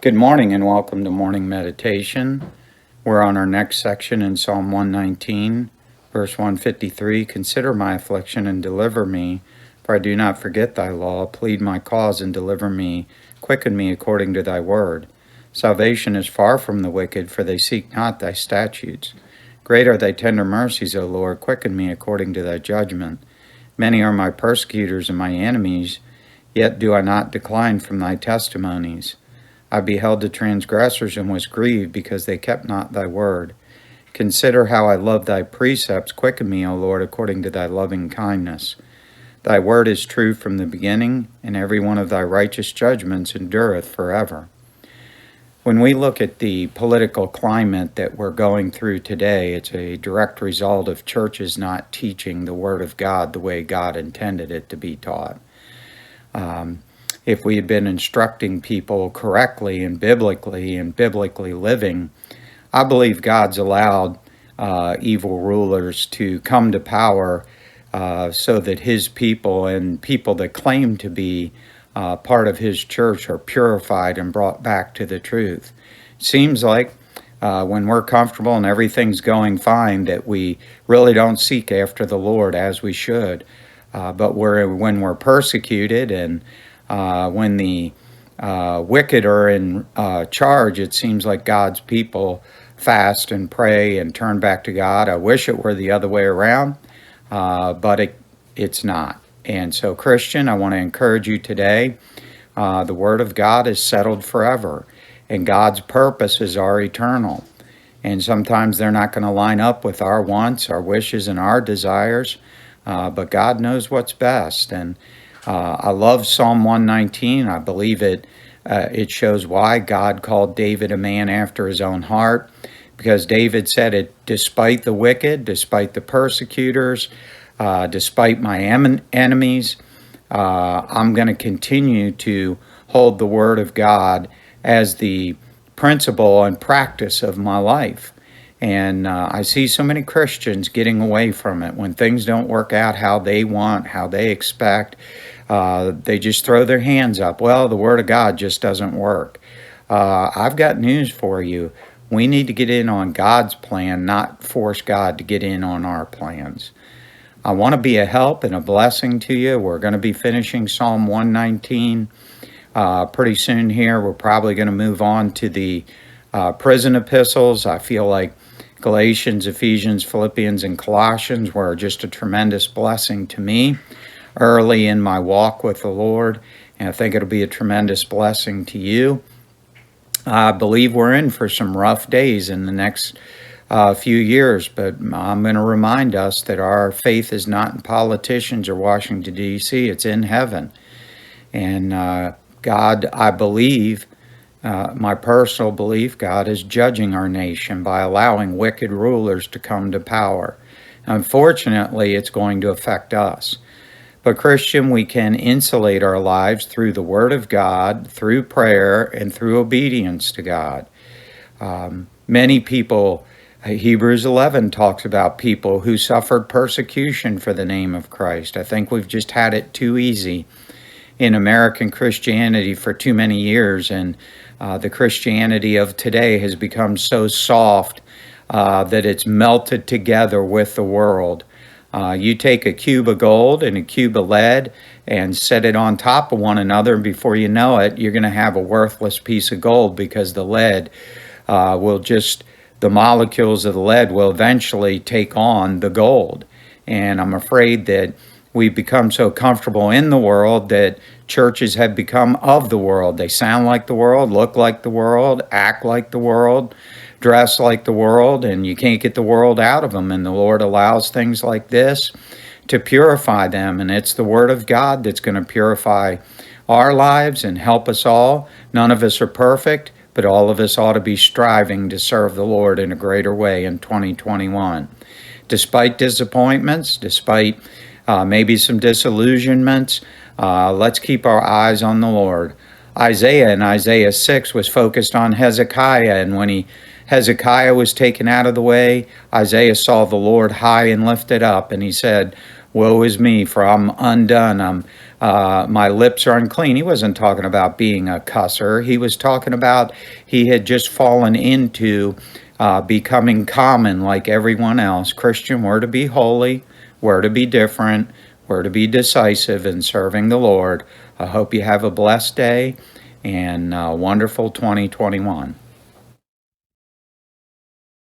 Good morning and welcome to morning meditation. We're on our next section in Psalm 119, verse 153. Consider my affliction and deliver me, for I do not forget thy law. Plead my cause and deliver me. Quicken me according to thy word. Salvation is far from the wicked, for they seek not thy statutes. Great are thy tender mercies, O Lord. Quicken me according to thy judgment. Many are my persecutors and my enemies, yet do I not decline from thy testimonies. I beheld the transgressors and was grieved because they kept not thy word. Consider how I love thy precepts. Quicken me, O Lord, according to thy loving kindness. Thy word is true from the beginning, and every one of thy righteous judgments endureth forever. When we look at the political climate that we're going through today, it's a direct result of churches not teaching the word of God the way God intended it to be taught. If we had been instructing people correctly and biblically living, I believe God's allowed evil rulers to come to power so that his people and people that claim to be part of his church are purified and brought back to the truth. Seems like when we're comfortable and everything's going fine that we really don't seek after the Lord as we should. But when we're persecuted and when the wicked are in charge, it seems like God's people fast and pray and turn back to God. I wish it were the other way around, but it's not. And so, Christian, I want to encourage you today. The Word of God is settled forever, and God's purposes are eternal. And sometimes they're not going to line up with our wants, our wishes, and our desires, but God knows what's best. And I love Psalm 119. I believe it shows why God called David a man after his own heart, because David said it, despite the wicked, despite the persecutors, despite my enemies, I'm going to continue to hold the word of God as the principle and practice of my life. And I see so many Christians getting away from it. When things don't work out how they want, how they expect, they just throw their hands up. Well, the Word of God just doesn't work. I've got news for you. We need to get in on God's plan, not force God to get in on our plans. I want to be a help and a blessing to you. We're going to be finishing Psalm 119 pretty soon here. We're probably going to move on to the prison epistles. I feel like Galatians, Ephesians, Philippians, and Colossians were just a tremendous blessing to me early in my walk with the Lord, and I think it'll be a tremendous blessing to you. I believe we're in for some rough days in the next few years, but I'm going to remind us that our faith is not in politicians or Washington, D.C., it's in heaven. And God, I believe, my personal belief, God is judging our nation by allowing wicked rulers to come to power. Unfortunately, it's going to affect us. But Christian, we can insulate our lives through the Word of God, through prayer, and through obedience to God. Many people, Hebrews 11 talks about people who suffered persecution for the name of Christ. I think we've just had it too easy in American Christianity for too many years, and the Christianity of today has become so soft that it's melted together with the world. You take a cube of gold and a cube of lead and set it on top of one another, and before you know it, you're going to have a worthless piece of gold, because the lead the molecules of the lead will eventually take on the gold. And I'm afraid that we've become so comfortable in the world that churches have become of the world. They sound like the world, look like the world, act like the world, dress like the world, and you can't get the world out of them. And the Lord allows things like this to purify them. And it's the Word of God that's going to purify our lives and help us all. None of us are perfect, but all of us ought to be striving to serve the Lord in a greater way in 2021. Despite disappointments, despite maybe some disillusionments, let's keep our eyes on the Lord. Isaiah in Isaiah 6 was focused on Hezekiah, and when Hezekiah was taken out of the way, Isaiah saw the Lord high and lifted up, and he said, "Woe is me, for I'm undone. I'm my lips are unclean. He wasn't talking about being a cusser. He was talking about he had just fallen into becoming common like everyone else. Christian, we're to be holy, we're to be different, we're to be decisive in serving the Lord. I hope you have a blessed day and wonderful 2021.